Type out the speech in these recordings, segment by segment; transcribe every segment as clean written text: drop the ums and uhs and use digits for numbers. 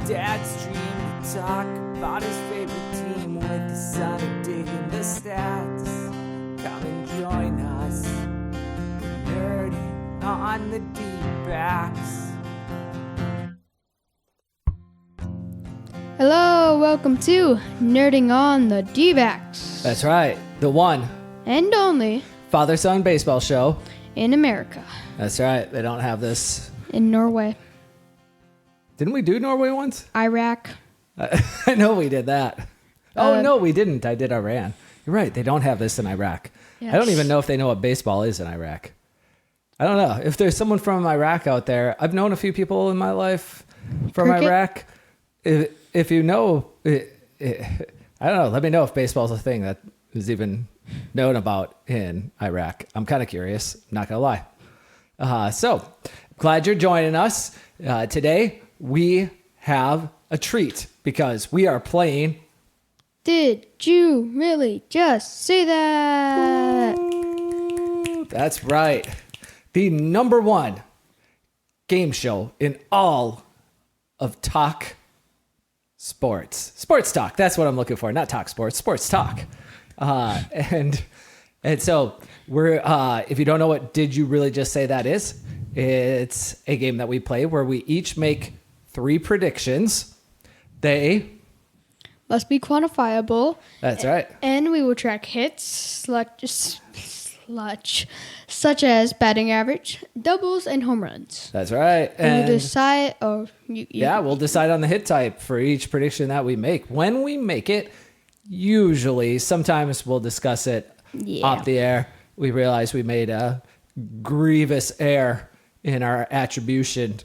dad's dream to talk about his favorite team with the son of digging the stats. Come and join us, nerding on the Dbacks. Hello, welcome to Nerding on the Dbacks. That's right, the one And only father-son baseball show in America. That's right, they don't have this. In Norway. Didn't we do Norway once? Iraq. I know we did that. Oh, no, we didn't. I did Iran. You're right, they don't have this in Iraq. Yes. I don't even know if they know what baseball is in Iraq. I don't know. If there's someone from Iraq out there, I've known a few people in my life from Cricket? Iraq. If you know, I don't know. Let me know if baseball's a thing that is even known about in Iraq. I'm kind of curious. Not going to lie. So glad you're joining us. Today, we have a treat because we are playing. Did you really just say that? That's right. The number one game show in all of talk sports. Sports talk. That's what I'm looking for. Not talk sports. Sports talk. And so we're, if you don't know what Did You Really Just Say That is, it's a game that we play where we each make 3 predictions. They Must be quantifiable. That's right. And we will track hits, such as batting average, doubles, and home runs. That's right. And we'll decide. We'll decide on the hit type for each prediction that we make. When we make it, sometimes we'll discuss it off the air. We realize we made a grievous error in our attribution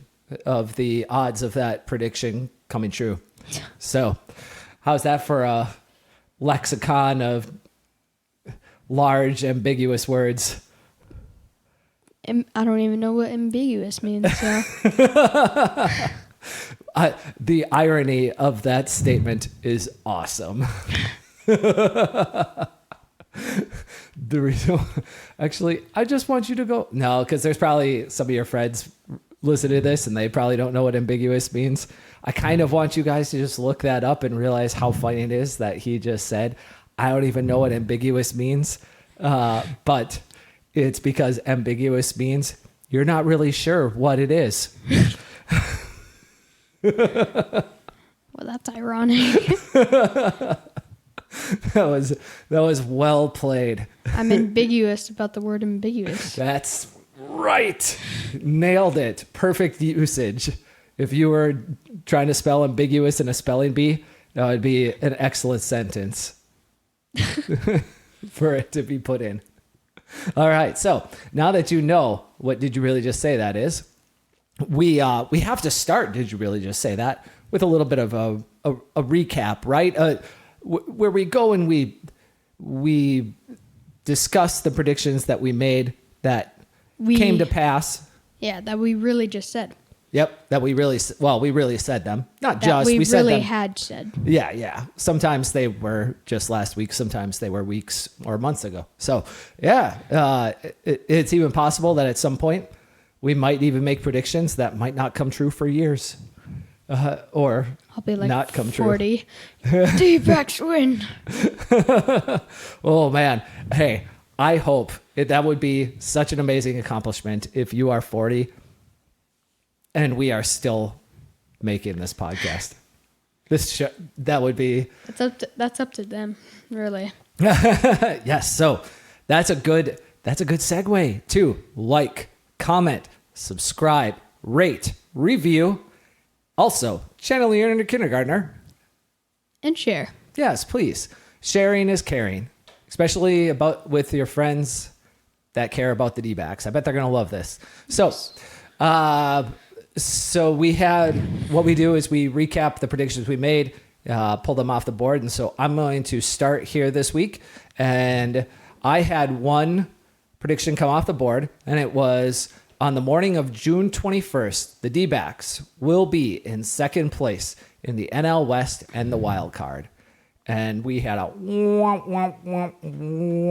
of the odds of that prediction coming true. So, how's that for a lexicon of large, ambiguous words? I don't even know what ambiguous means. So. The irony of that statement is awesome. The reason, actually, I just want you to go. No, because there's probably some of your friends listen to this and they probably don't know what ambiguous means. I kind of want you guys to just look that up and realize how funny it is that he just said, I don't even know what ambiguous means. But it's because ambiguous means you're not really sure what it is. Well, that's ironic. That was well played. I'm ambiguous about the word ambiguous. That's right. Nailed it. Perfect usage. If you were trying to spell ambiguous in a spelling bee, that would be an excellent sentence for it to be put in. All right. So now that you know what Did You Really Just Say That is, we have to start Did You Really Just Say That with a little bit of a recap, right? Where we go and we discuss the predictions that we made that came to pass. Yeah, that we really just said. Yep, that we really said them. Not that just, we said really them. had said. Yeah. Sometimes they were just last week. Sometimes they were weeks or months ago. So, yeah, it's even possible that at some point we might even make predictions that might not come true for years. Or I'll be like not come 40. True. Dbacks win. Oh, man. Hey, I hope that would be such an amazing accomplishment if you are 40 and we are still making this podcast. That would be... That's up to them, really. Yes, so that's a good segue to like, comment, subscribe, rate, review. Also, channel your inner kindergartner. And share. Yes, please. Sharing is caring, especially with your friends that care about the Dbacks. I bet they're going to love this. So, what we do is we recap the predictions we made, pull them off the board. And so I'm going to start here this week. And I had one prediction come off the board, and it was on the morning of June 21st, the Dbacks will be in second place in the NL West and the wild card. And we had a womp, womp, womp,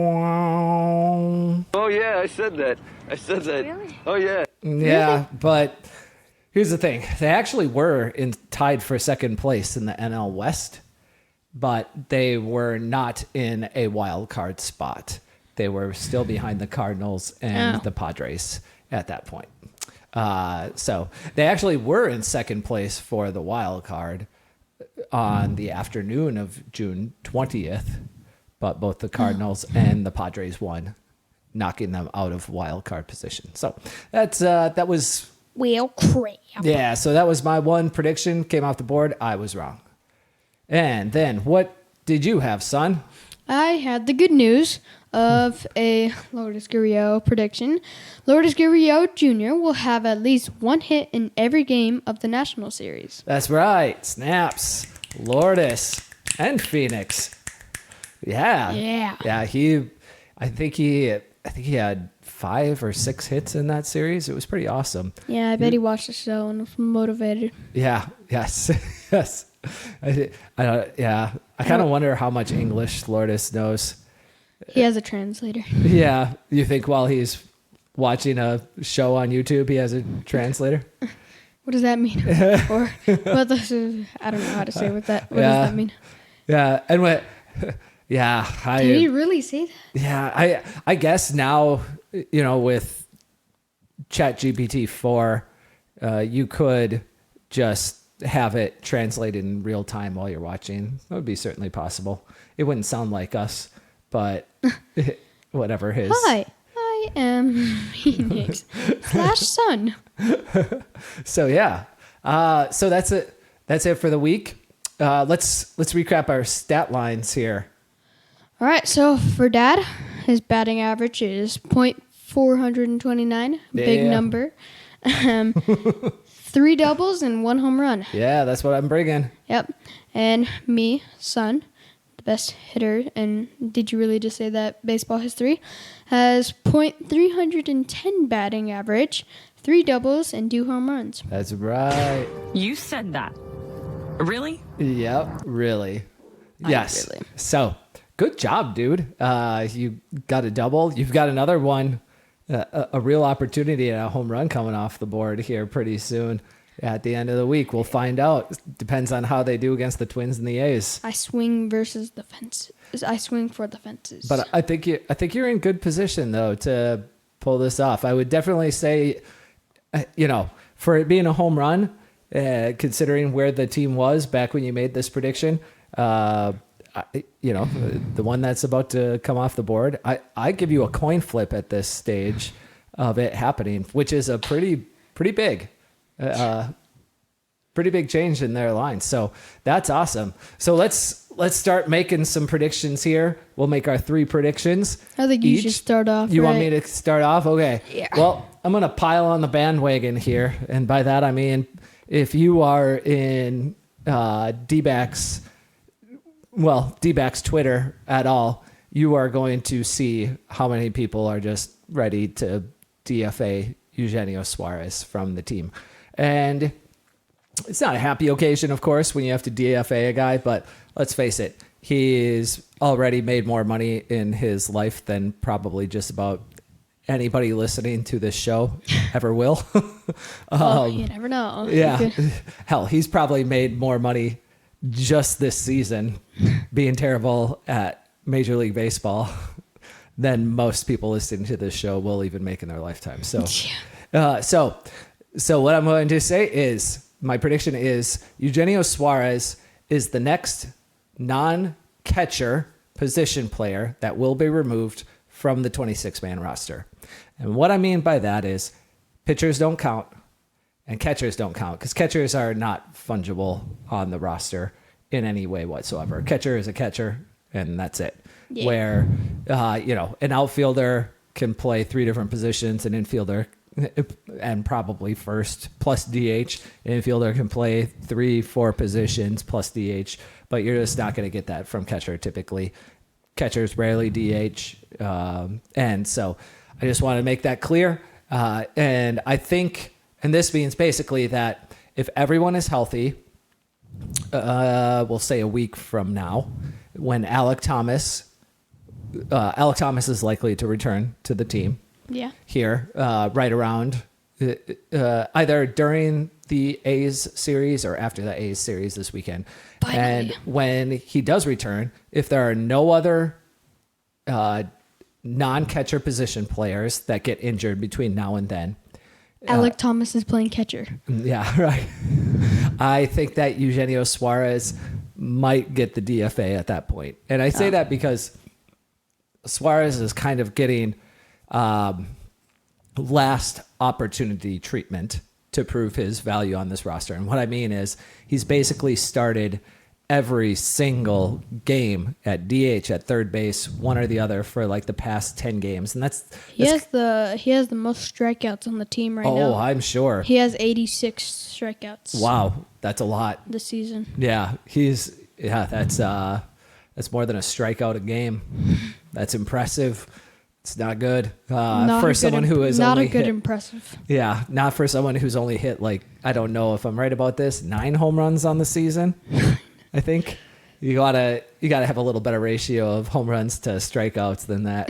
womp. Oh, yeah, I said that. Really? Oh, yeah. Yeah, but Here's the thing. They actually were tied for second place in the NL West, but they were not in a wild card spot. They were still behind the Cardinals and the Padres at that point. So they actually were in second place for the wild card on the afternoon of June 20th, but both the Cardinals and the Padres won, knocking them out of wild card position. So that was... Well, crap. Yeah, so that was my one prediction. Came off the board. I was wrong. And then what did you have, son? I had the good news of a Lourdes Gurriel prediction. Lourdes Gurriel Jr. will have at least one hit in every game of the National Series. That's right. Snaps, Lourdes, and Phoenix. Yeah. Yeah, I think he had 5 or 6 hits in that series. It was pretty awesome. Yeah, I bet he watched the show and was motivated. Yeah. Yes. Yes. I kind of wonder how much English Lourdes knows. He has a translator. Yeah. You think while he's watching a show on YouTube, he has a translator? What does that mean? Or what I don't know how to say what does that mean? Yeah. And what? Yeah. Did he really say that? Yeah. I guess now, with ChatGPT 4, you could just have it translated in real time while you're watching. That would be certainly possible. It wouldn't sound like us, but whatever his. Hi, I am Phoenix /son. So yeah. So that's it. That's it for the week. Let's recap our stat lines here. All right. So for Dad, his batting average is .429. Big number. 3 doubles and 1 home run. Yeah, that's what I'm bringing. Yep. And me, son, the best hitter, and did you really just say that baseball history, has .310 batting average, 3 doubles, and 2 home runs. That's right. You said that. Really? Yep, really. Yes. Really. So, good job, dude. You got a double. You've got another one. A real opportunity at a home run coming off the board here pretty soon. At the end of the week, we'll find out. Depends on how they do against the Twins and the A's. I swing versus the fences. I swing for the fences. But I think you're in good position though to pull this off. I would definitely say, for it being a home run, considering where the team was back when you made this prediction, the one that's about to come off the board, I give you a coin flip at this stage of it happening, which is a pretty big change in their line. So that's awesome. So let's start making some predictions here. We'll make our 3 predictions. I think you should start off. You want me to start off? Okay. Yeah. Well, I'm going to pile on the bandwagon here. And by that, I mean, if you are in Dbacks Twitter at all, you are going to see how many people are just ready to DFA Eugenio Suarez from the team. And it's not a happy occasion, of course, when you have to DFA a guy, but let's face it, he's already made more money in his life than probably just about anybody listening to this show ever will. You never know. Yeah. Hell, he's probably made more money just this season being terrible at Major League Baseball than most people listening to this show will even make in their lifetime. So what I'm going to say is my prediction is Eugenio Suarez is the next non-catcher position player that will be removed from the 26-man roster. And what I mean by that is pitchers don't count and catchers don't count because catchers are not fungible on the roster in any way whatsoever. A catcher is a catcher and that's it. Yeah. Where, an outfielder can play 3 different positions, an infielder and probably first plus DH. An infielder can play 3-4 positions plus DH, but you're just not going to get that from catcher typically. Catchers rarely DH. And so I just want to make that clear. And I think, and this means basically that if everyone is healthy, we'll say a week from now, when Alec Thomas is likely to return to the team. Yeah. Here, right around either during the A's series or after the A's series this weekend. Finally. And when he does return, if there are no other non-catcher position players that get injured between now and then. Alec Thomas is playing catcher. Yeah, right. I think that Eugenio Suarez might get the DFA at that point. And I say that because Suarez is kind of getting last opportunity treatment to prove his value on this roster. And what I mean is he's basically started every single game at DH, at third base, one or the other for like the past 10 games. And He has the most strikeouts on the team right now. Oh, I'm sure. He has 86 strikeouts. Wow, that's a lot. This season. Yeah, that's more than a strikeout a game. That's impressive. It's not good for someone who is not only a good hit, impressive. Yeah, not for someone who's only hit like, I don't know if I'm right about this, 9 home runs on the season. I think you gotta have a little better ratio of home runs to strikeouts than that.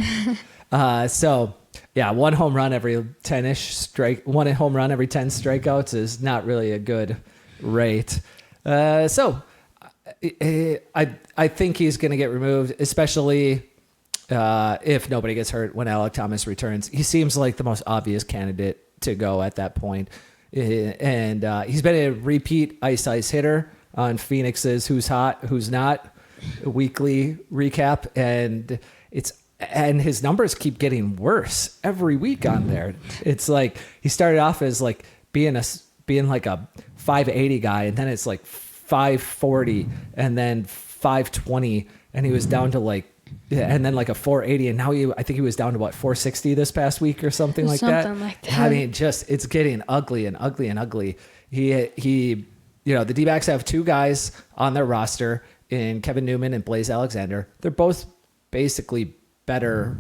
So yeah, 1 home run every 10-ish 1 home run every 10 strikeouts is not really a good rate. So I think he's going to get removed, especially if nobody gets hurt when Alec Thomas returns. He seems like the most obvious candidate to go at that point. And he's been a repeat ice hitter on Phoenix's Who's Hot, Who's Not weekly recap. And his numbers keep getting worse every week on there. It's like he started off as like being like a 580 guy, and then it's like 540 and then 520, and he was down to like, and then like a 480, and now I think he was down to what, 460 this past week or something like that. I mean, just it's getting ugly and ugly and ugly. He the D-backs have 2 guys on their roster in Kevin Newman and Blaze Alexander. They're both basically better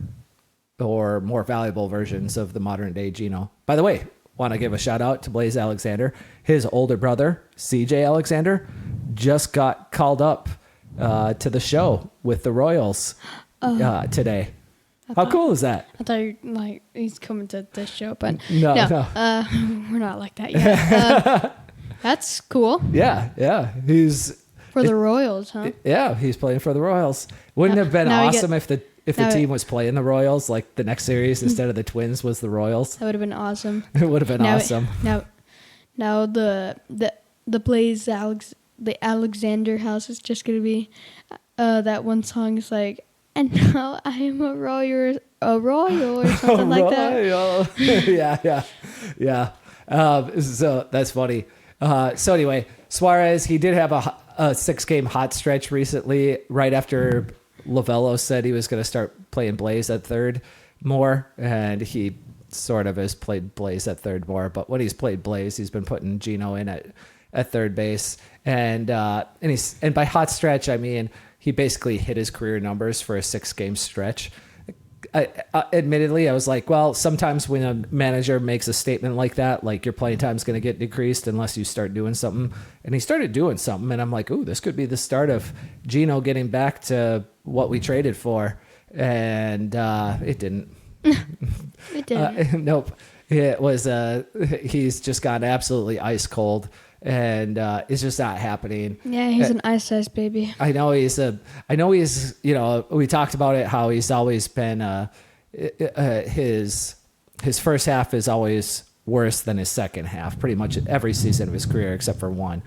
or more valuable versions of the modern day Geno. By the way, want to give a shout out to Blaze Alexander. His older brother, CJ Alexander, just got called up to the show with the Royals today. How cool is that? I thought you like he's coming to this show, but no. We're not like that yet. That's cool. Yeah. He's for the Royals, huh? Yeah, he's playing for the Royals. Wouldn't it have been awesome if the team was playing the Royals, like the next series instead of the Twins was the Royals? That would have been awesome. It would have been awesome. Now the Blaze the Alexander house is just gonna be that one song is like, and now I am a royal or something like that. Yeah. So that's funny. So anyway, Suarez, he did have a 6-game hot stretch recently, right after Lovello said he was going to start playing Blaze at third more, and he sort of has played Blaze at third more. But when he's played Blaze, he's been putting Geno in at third base, and by hot stretch I mean he basically hit his career numbers for a 6-game stretch. Admittedly, I was like, well, sometimes when a manager makes a statement like that, like your playing time is going to get decreased unless you start doing something. And he started doing something, and I'm like, ooh, this could be the start of Geno getting back to what we traded for. And it didn't. It didn't. Nope. It was. He's just gone absolutely ice cold. And it's just not happening. Yeah, he's an ice baby. I know he's. We talked about it. How he's always been. His first half is always worse than his second half. Pretty much every season of his career, except for one.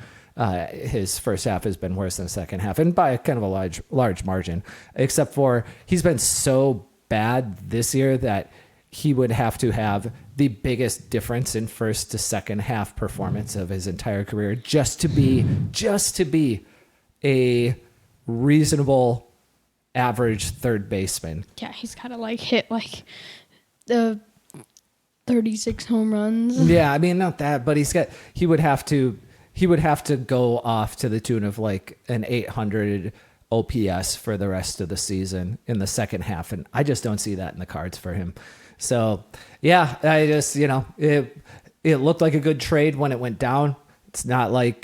His first half has been worse than the second half, and by kind of a large margin. Except for he's been so bad this year that he would have to have the biggest difference in first to second half performance of his entire career just to be a reasonable average third baseman. Yeah, he's got to like hit like the 36 home runs. Yeah, I mean not that, but he would have to go off to the tune of like an 800 OPS for the rest of the season in the second half, and I just don't see that in the cards for him. So, yeah, I just, it looked like a good trade when it went down. It's not like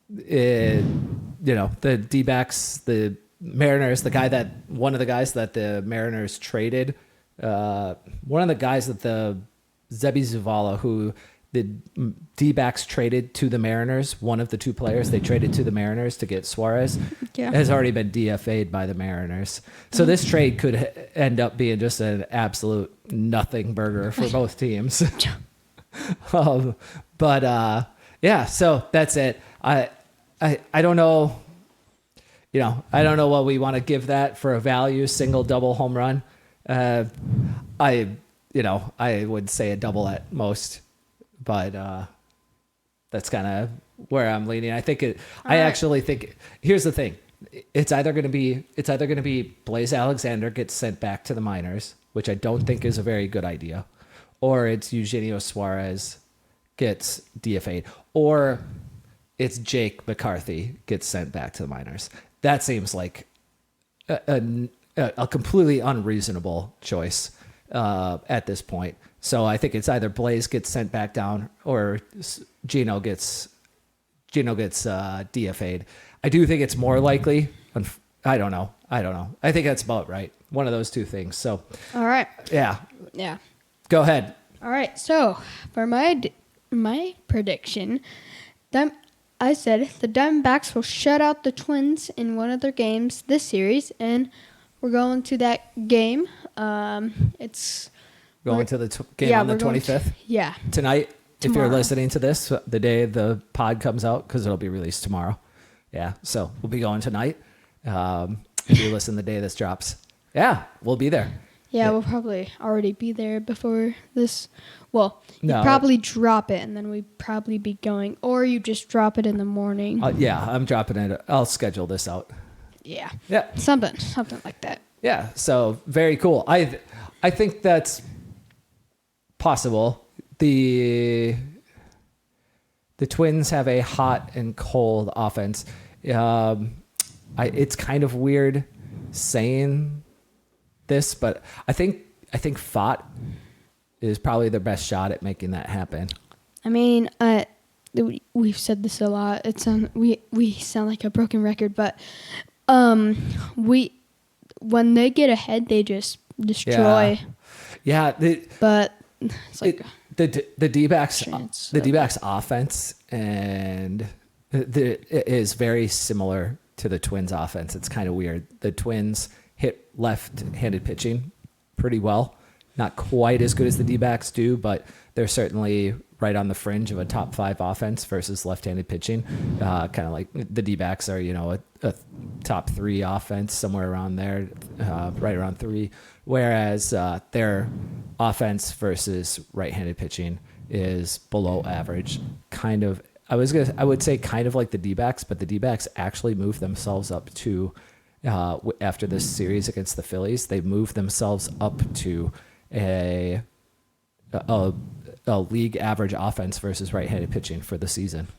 the D-backs, the Mariners, one of the guys that the Mariners traded, one of the guys that the Zebby Zavala, who the D-backs traded to the Mariners. One of the two players they traded to the Mariners to get Suarez has already been DFA'd by the Mariners. So this trade could end up being just an absolute nothing burger for both teams. Yeah, so that's it. I don't know. I don't know what we want to give that for a value, single, double, home run. I would say a double at most, but that's kind of where I'm leaning. I actually think here's the thing. It's either going to be Blaze Alexander gets sent back to the minors, which I don't think is a very good idea, or it's Eugenio Suarez gets DFA'd, or it's Jake McCarthy gets sent back to the minors. That seems like a completely unreasonable choice at this point. So I think it's either Blaze gets sent back down or Gino gets DFA'd. I do think it's more likely. I don't know. I think that's about right. One of those two things. So All right. yeah. Yeah. Go ahead. All right. So for my prediction, I said the Diamondbacks will shut out the Twins in one of their games this series, and we're going to that game. It's going to the game on the 25th. Yeah. Tonight, if you're Tomorrow. listening to this, the day the pod comes out, because it'll be released tomorrow. Yeah, so we'll be going tonight. If you listen the day this drops. Yeah, we'll be there. Yeah, we'll probably already be there before this. Well, you No. probably drop it, and then we'd probably be going. Or you just drop it in the morning. Yeah, I'm dropping it. I'll schedule this out. Yeah. Yeah. Something like that. Yeah, so very cool. I think that's possible. The Twins have a hot and cold offense. It's kind of weird saying this, but I think Fott is probably their best shot at making that happen. I mean, we've said this a lot. We sound like a broken record, but when they get ahead, they just destroy. Yeah, But it's like the D-backs chance, the D-backs offense and is very similar to the Twins offense. It's kind of weird. The Twins hit left-handed pitching pretty well. Not quite as good as the D-backs do, but they're certainly right on the fringe of a top 5 offense versus left-handed pitching. Kind of like the D-backs are, a top 3 offense, somewhere around there, right around 3. Whereas their offense versus right-handed pitching is below average. Kind of, I would say kind of like the D-backs, but the D-backs actually moved themselves up to, after this series against the Phillies, they moved themselves up to a league average offense versus right-handed pitching for the season.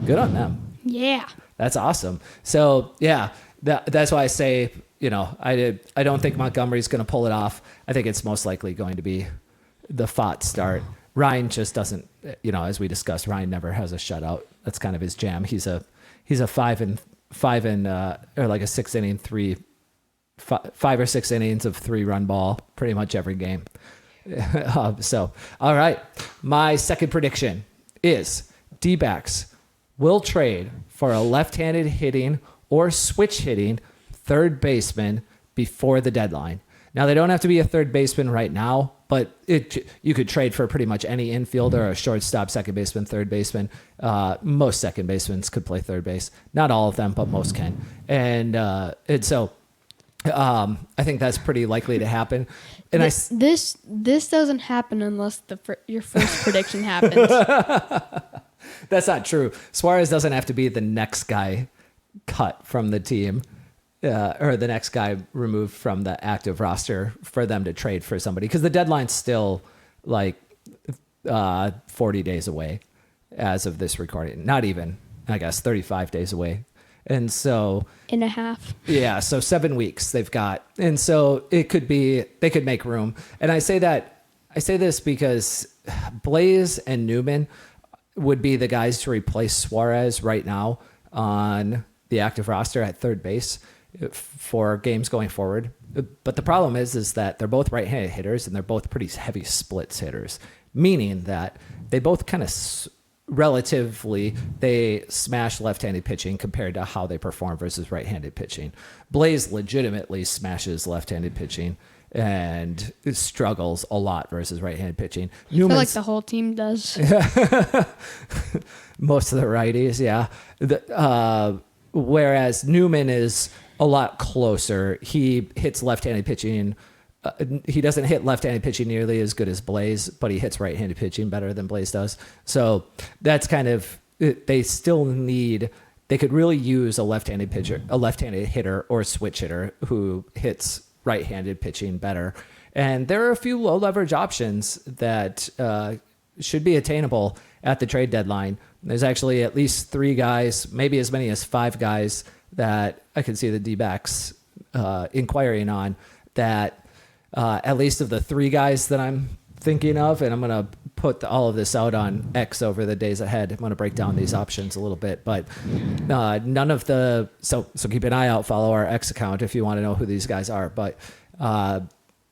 Good on them. yeah. That's awesome. So yeah, that's why I say, I don't think Montgomery's going to pull it off. I think it's most likely going to be the Fott start. Ryan just doesn't, as we discussed, Ryan never has a shutout. That's kind of his jam. He's a 5 and or like a 6 inning 5 or 6 innings of 3-run ball pretty much every game. So, all right. My second prediction is D-backs will trade for a left-handed hitting or switch hitting third baseman before the deadline. Now, they don't have to be a third baseman right now, but you could trade for pretty much any infielder, a shortstop, second baseman, third baseman. Most second basemen could play third base. Not all of them, but most can. And so I think that's pretty likely to happen. And This doesn't happen unless your first prediction happens. That's not true. Suarez doesn't have to be the next guy cut from the team or the next guy removed from the active roster for them to trade for somebody, because the deadline's still like 40 days away as of this recording. Not even, I guess, 35 days away. And so In a half. yeah, so 7 weeks they've got. And so it could be, they could make room. And I say this because Blaze and Newman would be the guys to replace Suarez right now on the active roster at third base for games going forward. But the problem is that they're both right-handed hitters and they're both pretty heavy splits hitters. meaning that they both kind of relatively they smash left-handed pitching compared to how they perform versus right-handed pitching. Blaze legitimately smashes lefty-handed pitching and struggles a lot versus right-handed pitching. I feel like the whole team does. Most of the righties, yeah. Whereas Newman is a lot closer. He hits left-handed pitching. He doesn't hit left-handed pitching nearly as good as Blaze, but he hits right-handed pitching better than Blaze does. So that's kind of, they still need, they could really use a left-handed pitcher, a left-handed hitter or switch hitter who hits right-handed pitching better. And there are a few low leverage options that should be attainable at the trade deadline. There's actually at least 3 guys, maybe as many as 5 guys that I can see the D-backs inquiring on that at least of the 3 guys that I'm thinking of, and I'm going to put all of this out on X over the days ahead. I'm going to break down these options a little bit, but none of the, so keep an eye out, follow our X account if you want to know who these guys are, but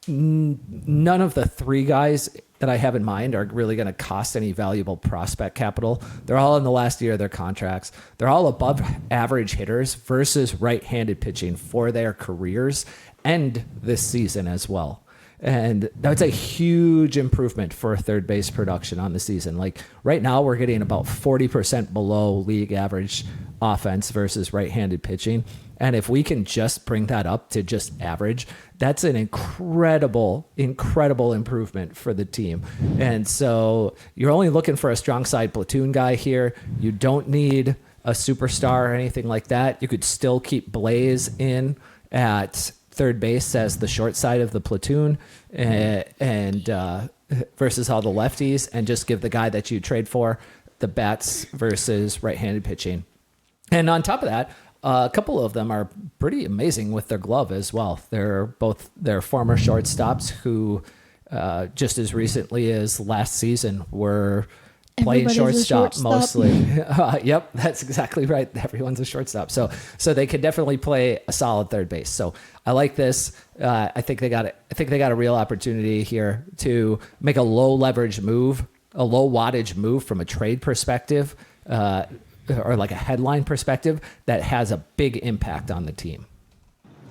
none of the 3 guys that I have in mind are really going to cost any valuable prospect capital. They're all in the last year of their contracts. They're all above average hitters versus right-handed pitching for their careers and this season as well. And that's a huge improvement for third base production on the season. Like right now, we're getting about 40% below league average offense versus right-handed pitching. And if we can just bring that up to just average, that's an incredible improvement for the team. And so you're only looking for a strong side platoon guy here. You don't need a superstar or anything like that. You could still keep Blaze in at third base as the short side of the platoon and versus all the lefties, and just give the guy that you trade for the bats versus right-handed pitching. And on top of that, a couple of them are pretty amazing with their glove as well. They're former shortstops who just as recently as last season were playing shortstop mostly. Yep, that's exactly right. Everyone's a shortstop. So they could definitely play a solid third base. So I like this. I think they got a real opportunity here to make a low leverage move, a low wattage move from a trade perspective, or like a headline perspective that has a big impact on the team.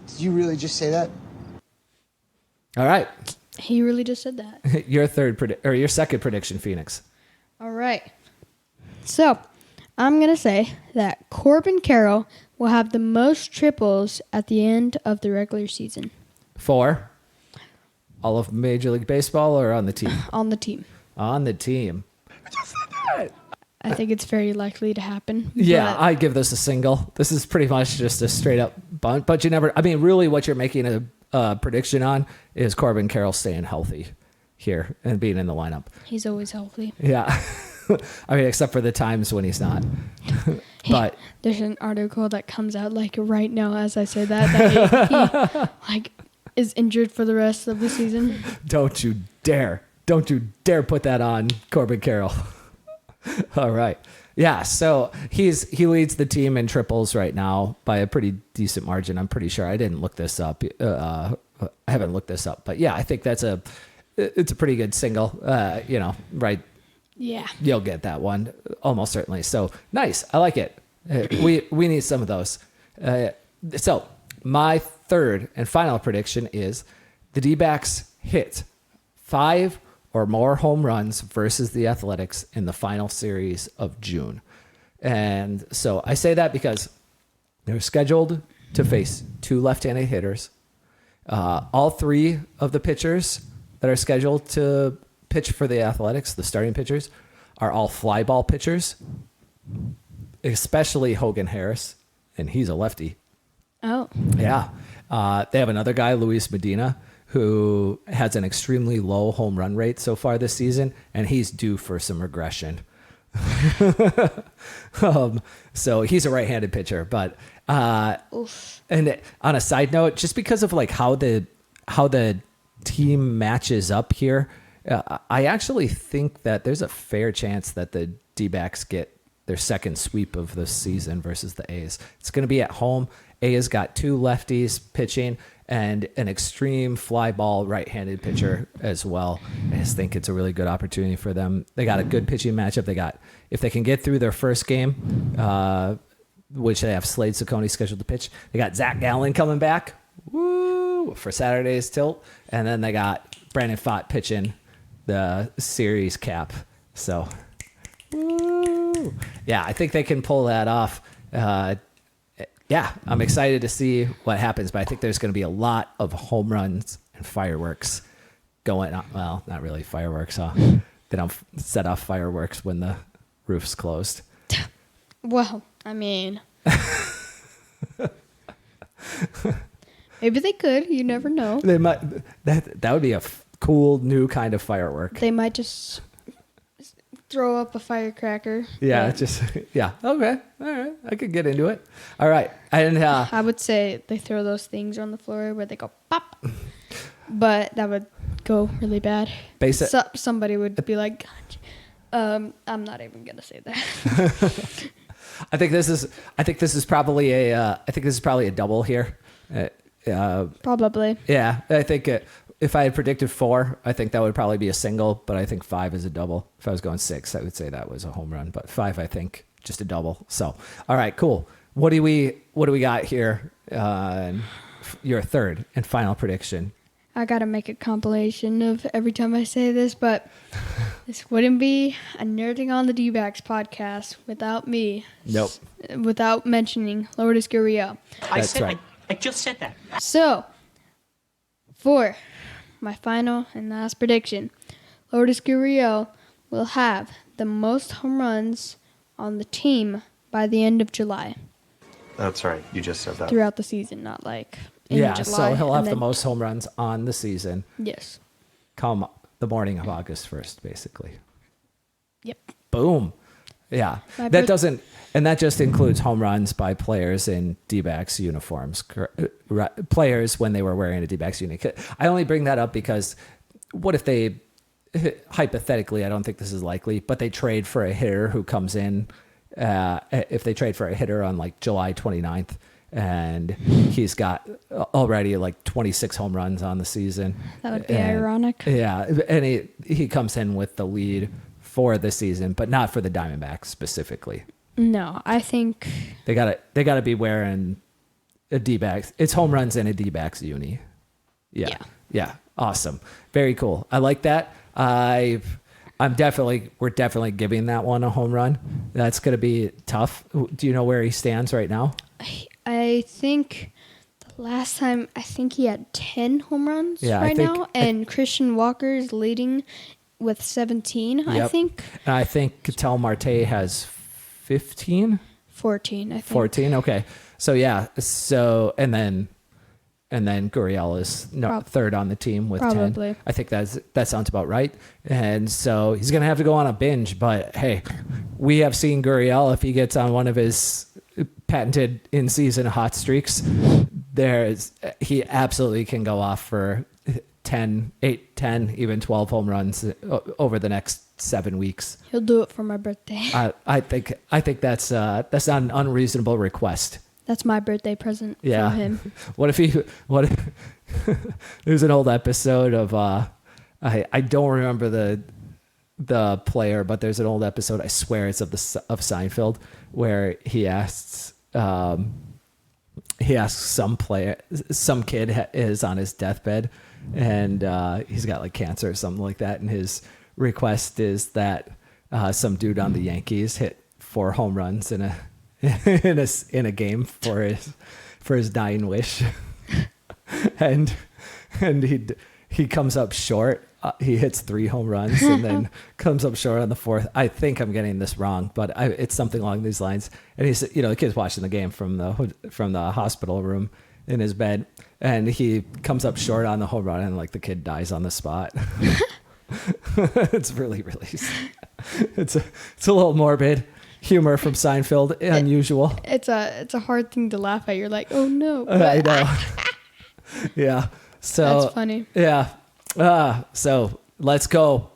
Did you really just say that? All right. He really just said that. Your second prediction, Phoenix. All right. So, I'm going to say that Corbin Carroll will have the most triples at the end of the regular season. For all of Major League Baseball or on the team? On the team. On the team. I think it's very likely to happen. Yeah, I give this a single. This is pretty much just a straight up bunt, but really what you're making a prediction on is Corbin Carroll staying healthy here and being in the lineup. He's always healthy. Yeah. I mean, except for the times when he's not. But there's an article that comes out like right now as I say that he like is injured for the rest of the season. Don't you dare put that on Corbin Carroll. All right. Yeah, so he leads the team in triples right now by a pretty decent margin. I'm pretty sure. I didn't look this up. I haven't looked this up, but yeah, I think it's a pretty good single. Right? Yeah. You'll get that one almost certainly. So nice. I like it. We need some of those. So my third and final prediction is the D-backs hit 5 or more home runs versus the Athletics in the final series of June. And so I say that because they're scheduled to face 2 left-handed hitters. All 3 of the pitchers that are scheduled to pitch for the Athletics, the starting pitchers, are all fly ball pitchers, especially Hogan Harris, and he's a lefty. Oh. Yeah. They have another guy, Luis Medina, who has an extremely low home run rate so far this season, and he's due for some regression. So he's a right-handed pitcher, but and on a side note, just because of like how the team matches up here, I actually think that there's a fair chance that the D-backs get their second sweep of the season versus the A's. It's going to be at home. A's got 2 lefties pitching, and an extreme fly ball right-handed pitcher as well. I just think it's a really good opportunity for them. They got a good pitching matchup. If they can get through their first game, which they have Slade Ciccone scheduled to pitch, they got Zach Gallen coming back, woo, for Saturday's tilt, and then they got Brandon Pfaadt pitching the series cap. So, woo. Yeah, I think they can pull that off. Yeah, I'm excited to see what happens, but I think there's going to be a lot of home runs and fireworks going on. Well, not really fireworks, huh? They don't set off fireworks when the roof's closed. Well, I mean, maybe they could. You never know. They might. That would be a cool new kind of firework. They might just throw up a firecracker. Yeah, but yeah. Okay, all right. I could get into it. All right, and I would say they throw those things on the floor where they go pop, but that would go really bad. Somebody would be like, I'm not even gonna say that. I think this is probably a double here. Probably. Yeah, I think if I had predicted 4, I think that would probably be a single, but I think 5 is a double. If I was going 6, I would say that was a home run, but 5, I think, just a double. So, all right, cool. What do we got here? Your third and final prediction. I gotta make a compilation of every time I say this, but this wouldn't be a Nerding on the Dbacks podcast without me. Nope. Without mentioning Lourdes Gurriel. That's right. I just said that. So, for my final and last prediction, Lourdes Gurriel will have the most home runs on the team by the end of July. That's right. You just said that. Throughout the season, not like in July. So he'll have the most home runs on the season. Yes. Come the morning of August 1st, basically. Yep. Boom. Yeah. That just includes home runs by players in D-backs uniforms. Players when they were wearing a D-backs uniform. I only bring that up because what if they, hypothetically, I don't think this is likely, but they trade for a hitter who comes in, if they trade for a hitter on like July 29th, and he's got already like 26 home runs on the season. That would be ironic. Yeah, and he comes in with the lead for the season, but not for the Diamondbacks specifically. No, I think they gotta be wearing a D-backs. It's home runs in a D-backs uni. Yeah. Awesome. Very cool. I like that. We're definitely giving that one a home run. That's gonna be tough. Do you know where he stands right now? I think the last time he had 10 home runs now, and Christian Walker is leading with 17. Yep. I think. And I think Ketel Marte has 15. 14. I think. 14. Okay. So yeah. So and then Gurriel is third on the team with probably 10. I think that sounds about right. And so he's gonna have to go on a binge. But hey, we have seen Gurriel, if he gets on one of his patented in-season hot streaks, he absolutely can go off for 10, 8, 10, even 12 home runs over the next 7 weeks. He'll do it for my birthday. I think that's not an unreasonable request. That's my birthday present for him. What if there's an old episode of I don't remember the player, but there's an old episode, I swear it's of Seinfeld, where he asks some kid is on his deathbed, and he's got like cancer or something like that, and his request is that some dude on the Yankees hit 4 home runs in a game for his dying wish, and he comes up short. He hits 3 home runs and then comes up short on the 4th. I think I'm getting this wrong, but it's something along these lines. And he's, the kid's watching the game from the hospital room in his bed, and he comes up short on the home run, and like the kid dies on the spot. It's really, really, it's a little morbid humor from Seinfeld, unusual. It's a hard thing to laugh at. You're like, oh no. I know. Yeah. So that's funny. Yeah. So let's go.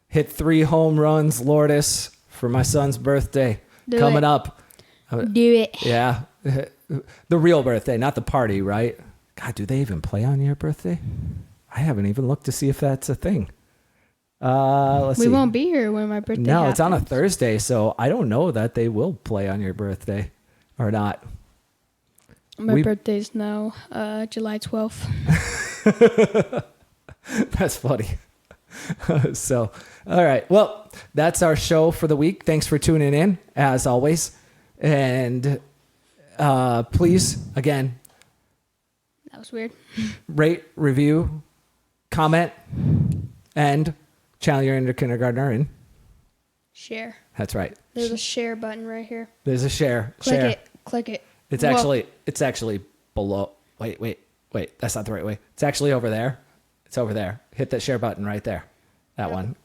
Hit 3 home runs, Lourdes, for my son's birthday coming up. Do it. Yeah. The real birthday, not the party, right? God, do they even play on your birthday? I haven't even looked to see if that's a thing. Let's see. We won't be here when my birthday No, happens. it's on a Thursday, so I don't know that they will play on your birthday or not. My birthday's now July 12th. That's funny. So, all right. Well, that's our show for the week. Thanks for tuning in, as always. And please, again, That was weird. rate, review, comment, and channel your inner kindergartner in. Share. That's right. There's a share button right here. There's a share. Click share. it. Click it. It's Whoa. actually below. Wait. That's not the right way. It's actually over there. It's over there. Hit that share button right there. That one.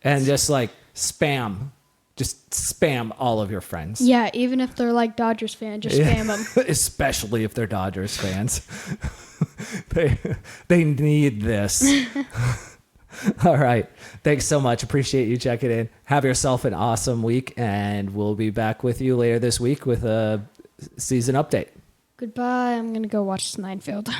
And just like spam. Just spam all of your friends. Yeah, even if they're like Dodgers fans, just spam them. Especially if they're Dodgers fans. they need this. All right. Thanks so much. Appreciate you checking in. Have yourself an awesome week, and we'll be back with you later this week with a season update. Goodbye. I'm going to go watch Seinfeld.